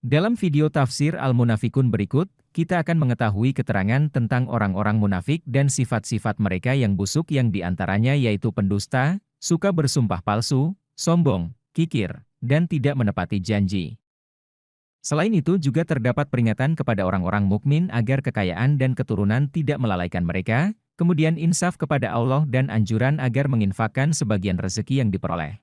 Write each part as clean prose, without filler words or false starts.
Dalam video tafsir Al-Munafikun berikut, kita akan mengetahui keterangan tentang orang-orang munafik dan sifat-sifat mereka yang busuk yang diantaranya yaitu pendusta, suka bersumpah palsu, sombong, kikir, dan tidak menepati janji. Selain itu juga terdapat peringatan kepada orang-orang mukmin agar kekayaan dan keturunan tidak melalaikan mereka, kemudian insaf kepada Allah dan anjuran agar menginfakkan sebagian rezeki yang diperoleh.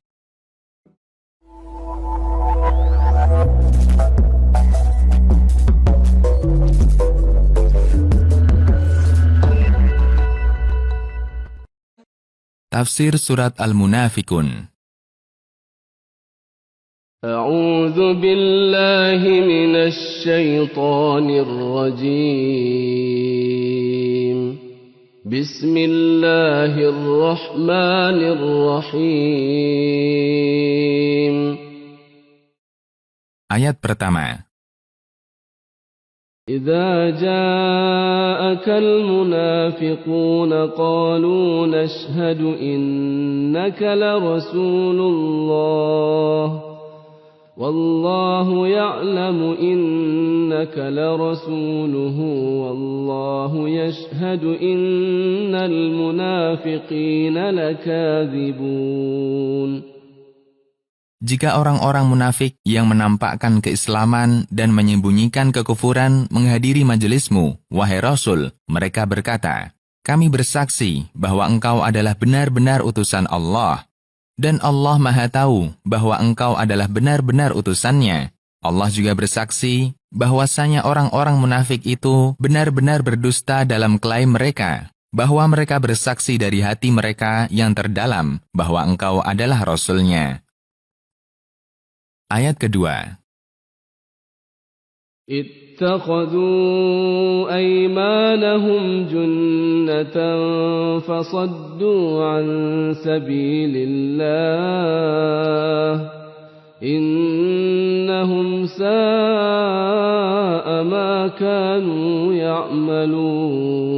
Tafsir Surat Al-Munafikun. A'udzu billahi minasy syaithanir rajim. Bismillahirrahmanirrahim. Ayat pertama. إذا جاءك المنافقون قالوا نشهد إنك لرسول الله والله يعلم إنك لرسوله والله يشهد إن المنافقين لكاذبون. Jika orang-orang munafik yang menampakkan keislaman dan menyembunyikan kekufuran menghadiri majelismu, wahai Rasul, mereka berkata, kami bersaksi bahwa engkau adalah benar-benar utusan Allah. Dan Allah Maha Tahu bahwa engkau adalah benar-benar utusannya. Allah juga bersaksi bahwasanya orang-orang munafik itu benar-benar berdusta dalam klaim mereka, bahwa mereka bersaksi dari hati mereka yang terdalam bahwa engkau adalah Rasul-Nya. Ayat kedua. اتخذوا أيمانهم جنة فصدوا عن سبيل الله إنهم ساء ما كانوا يعملون.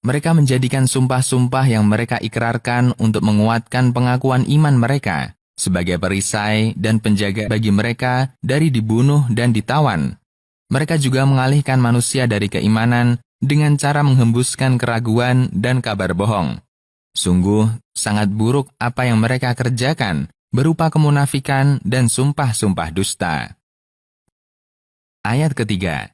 Mereka menjadikan sumpah-sumpah yang mereka ikrarkan untuk menguatkan pengakuan iman mereka sebagai perisai dan penjaga bagi mereka dari dibunuh dan ditawan. Mereka juga mengalihkan manusia dari keimanan dengan cara menghembuskan keraguan dan kabar bohong. Sungguh, sangat buruk apa yang mereka kerjakan, berupa kemunafikan dan sumpah-sumpah dusta. Ayat ketiga.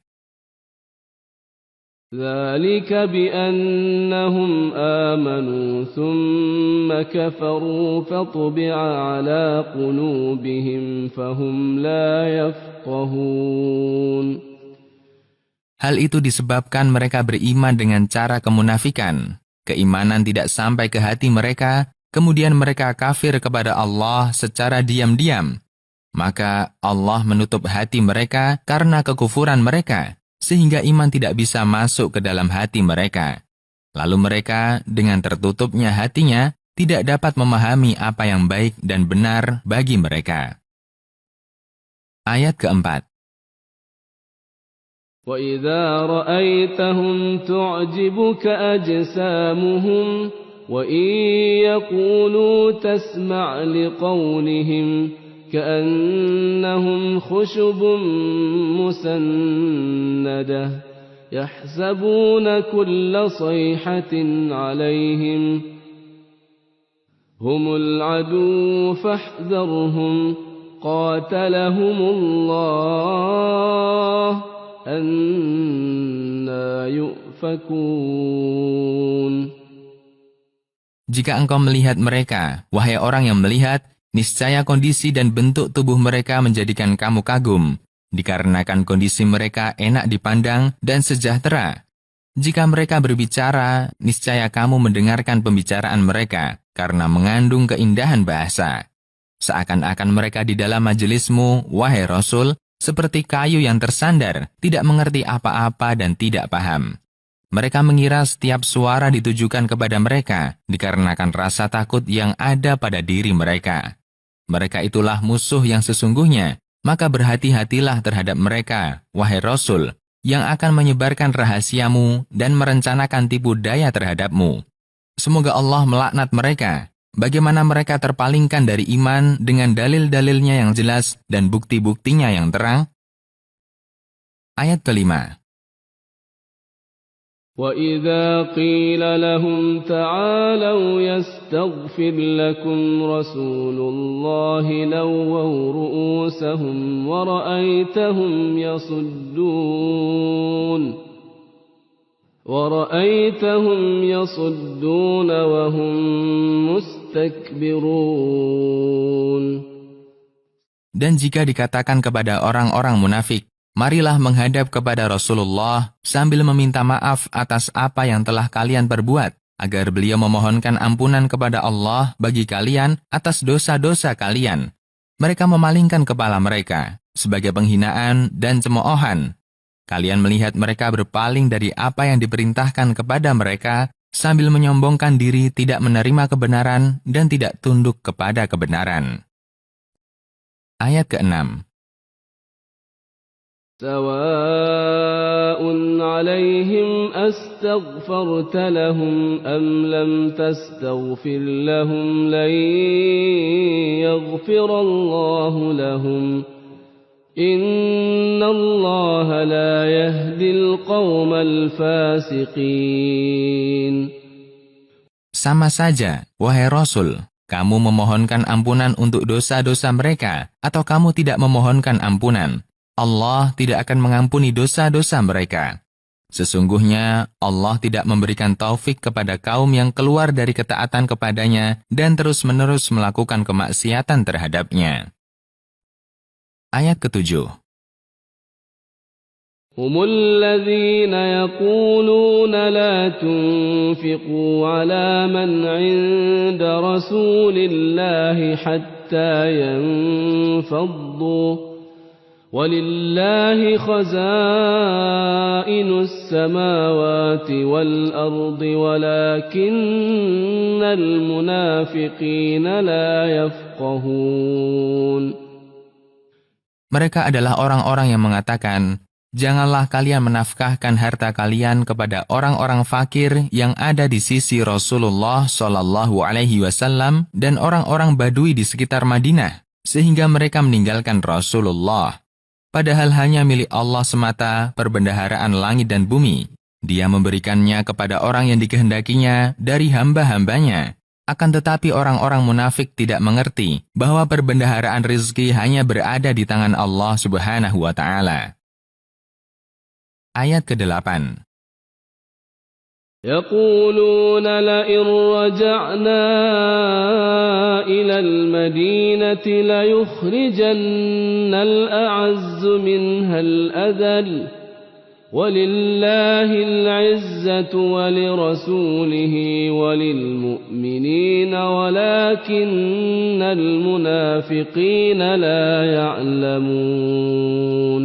ذلك بأنهم آمنوا ثم كفروا فطبع على قلوبهم فهم لا يفقهون. Hal itu disebabkan mereka beriman dengan cara kemunafikan. Keimanan tidak sampai ke hati mereka, kemudian mereka kafir kepada Allah secara diam-diam. Maka Allah menutup hati mereka karena kekufuran mereka, sehingga iman tidak bisa masuk ke dalam hati mereka. Lalu mereka, dengan tertutupnya hatinya, tidak dapat memahami apa yang baik dan benar bagi mereka. Ayat keempat. وَإِذَا رَأَيْتَهُمْ تُعْجِبُكَ أَجْسَامُهُمْ وَإِنْ يَقُولُوا تَسْمَعْ لِقَوْلِهِمْ كأنهم خشب مسندة يحسبون كل صيحة عليهم هم العدو فاحذرهم قاتلهم الله أنى يؤفكون. Jika engkau melihat mereka, wahai orang yang melihat, niscaya kondisi dan bentuk tubuh mereka menjadikan kamu kagum, dikarenakan kondisi mereka enak dipandang dan sejahtera. Jika mereka berbicara, niscaya kamu mendengarkan pembicaraan mereka, karena mengandung keindahan bahasa. Seakan-akan mereka di dalam majelismu, wahai Rasul, seperti kayu yang tersandar, tidak mengerti apa-apa dan tidak paham. Mereka mengira setiap suara ditujukan kepada mereka, dikarenakan rasa takut yang ada pada diri mereka. Mereka itulah musuh yang sesungguhnya, maka berhati-hatilah terhadap mereka, wahai Rasul, yang akan menyebarkan rahasiamu dan merencanakan tipu daya terhadapmu. Semoga Allah melaknat mereka, bagaimana mereka terpalingkan dari iman dengan dalil-dalilnya yang jelas dan bukti-buktinya yang terang? Ayat kelima. وَإِذَا قِيلَ لَهُمْ تَعَالَوْا يَسْتَغْفِرْ لَكُمْ رَسُولُ اللَّهِ لَوَّوْا رُءُوسَهُمْ وَرَأَيْتَهُمْ يَصُدُّونَ وَهُمْ مُسْتَكْبِرُونَ. Dan jika dikatakan kepada orang-orang munafik, marilah menghadap kepada Rasulullah sambil meminta maaf atas apa yang telah kalian perbuat, agar beliau memohonkan ampunan kepada Allah bagi kalian atas dosa-dosa kalian. Mereka memalingkan kepala mereka sebagai penghinaan dan cemoohan. Kalian melihat mereka berpaling dari apa yang diperintahkan kepada mereka sambil menyombongkan diri tidak menerima kebenaran dan tidak tunduk kepada kebenaran. Ayat ke-6. سواء عليهم أستغفرت لهم أم لم تستغفر لهم لن يغفر الله لهم إن الله لا يهدي القوم الفاسقين. Sama saja, wahai Rasul, kamu memohonkan ampunan untuk dosa-dosa mereka, atau kamu tidak memohonkan ampunan. Allah tidak akan mengampuni dosa-dosa mereka. Sesungguhnya Allah tidak memberikan taufik kepada kaum yang keluar dari ketaatan kepadanya dan terus-menerus melakukan kemaksiatan terhadapnya. Ayat ke-7. هم الذين يقولون لا تنفقوا على من عند رسول الله حتى ينفضوا وَلِلَّهِ خَزَائِنُ السَّمَاوَاتِ وَالْأَرْضِ وَلَكِنَّ الْمُنَافِقِينَ لَا يَفْقَهُونَ. Mereka adalah orang-orang yang mengatakan, janganlah kalian menafkahkan harta kalian kepada orang-orang fakir yang ada di sisi Rasulullah SAW dan orang-orang Badui di sekitar Madinah, sehingga mereka meninggalkan Rasulullah. Padahal hanya milik Allah semata perbendaharaan langit dan bumi. Dia memberikannya kepada orang yang dikehendakinya dari hamba-hambanya. Akan tetapi orang-orang munafik tidak mengerti bahwa perbendaharaan rezeki hanya berada di tangan Allah Subhanahu wa Ta'ala. Ayat ke-8. يقولون لئن رجعنا إلى المدينة ليخرجن الأعز منها الأذل ولله العزة ولرسوله وللمؤمنين ولكن المنافقين لا يعلمون.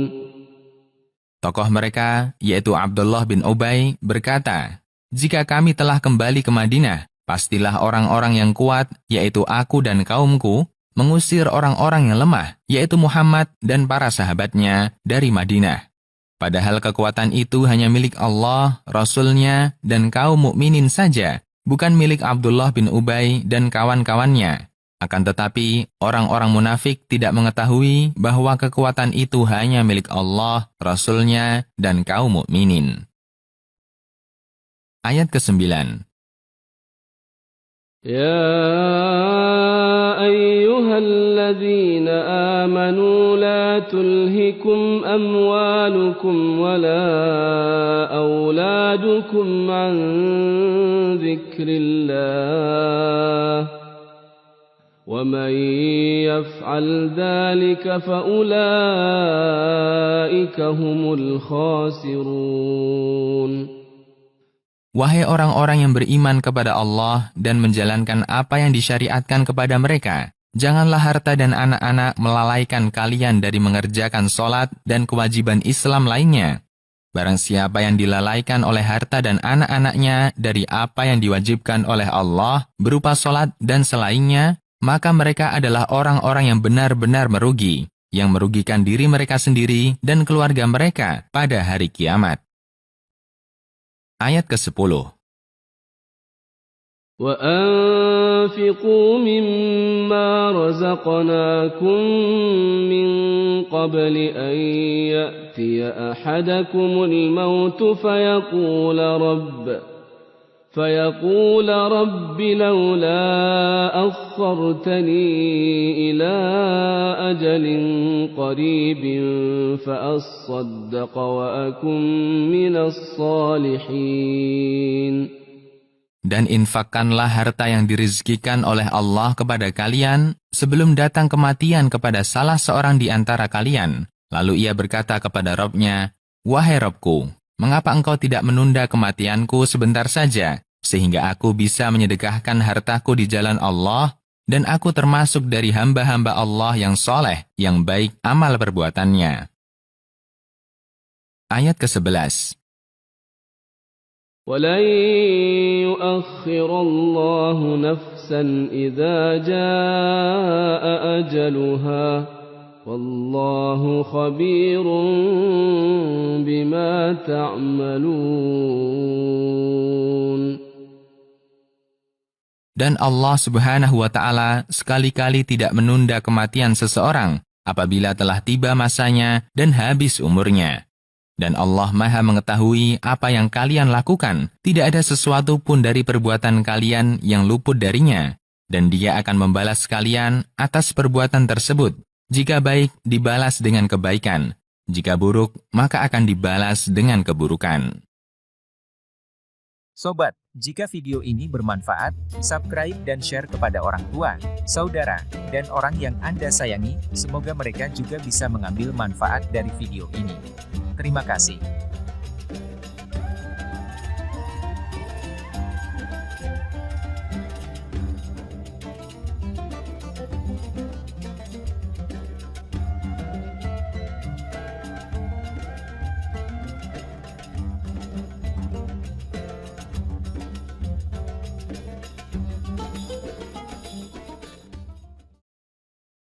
Tokoh mereka, yaitu Abdullah bin Ubay, berkata, jika kami telah kembali ke Madinah, pastilah orang-orang yang kuat, yaitu aku dan kaumku, mengusir orang-orang yang lemah, yaitu Muhammad dan para sahabatnya dari Madinah. Padahal kekuatan itu hanya milik Allah, Rasul-Nya, dan kaum mukminin saja, bukan milik Abdullah bin Ubay dan kawan-kawannya. Akan tetapi, orang-orang munafik tidak mengetahui bahwa kekuatan itu hanya milik Allah, Rasul-Nya, dan kaum mukminin. Ayat ke-9. يا أيها الذين آمنوا لا تلهكم أموالكم ولا أولادكم عن ذكر الله ومن يفعل ذلك فأولئك هم الخاسرون. Wahai orang-orang yang beriman kepada Allah dan menjalankan apa yang disyariatkan kepada mereka, janganlah harta dan anak-anak melalaikan kalian dari mengerjakan sholat dan kewajiban Islam lainnya. Barang siapa yang dilalaikan oleh harta dan anak-anaknya dari apa yang diwajibkan oleh Allah berupa sholat dan selainnya, maka mereka adalah orang-orang yang benar-benar merugi, yang merugikan diri mereka sendiri dan keluarga mereka pada hari kiamat. Ayat ke-10. وأنفقوا مما رزقناكم من قبل أن يأتي أحدكم الموت فيقول رب لولا أخرتني إلى أجل قريب فأصدق وأكن من الصالحين. Dan infakkanlah harta yang dirizkikan oleh Allah kepada kalian sebelum datang kematian kepada salah seorang di antara kalian. Lalu ia berkata kepada Rabb-Nya, "Wahai Rabbku, mengapa engkau tidak menunda kematianku sebentar saja, sehingga aku bisa menyedekahkan hartaku di jalan Allah, dan aku termasuk dari hamba-hamba Allah yang soleh, yang baik amal perbuatannya." Ayat ke-11. وَلَنْ يُؤَخِّرَ اللَّهُ نَفْسًا إِذَا جَاءَ أَجَلُهَا وَاللَّهُ خَبِيرٌ بِمَا تَعْمَلُونَ. Dan Allah Subhanahu wa Ta'ala sekali-kali tidak menunda kematian seseorang apabila telah tiba masanya dan habis umurnya. Dan Allah Maha mengetahui apa yang kalian lakukan. Tidak ada sesuatu pun dari perbuatan kalian yang luput darinya. Dan Dia akan membalas kalian atas perbuatan tersebut. Jika baik, dibalas dengan kebaikan. Jika buruk, maka akan dibalas dengan keburukan. Sobat, jika video ini bermanfaat, subscribe dan share kepada orang tua, saudara, dan orang yang Anda sayangi. Semoga mereka juga bisa mengambil manfaat dari video ini. Terima kasih.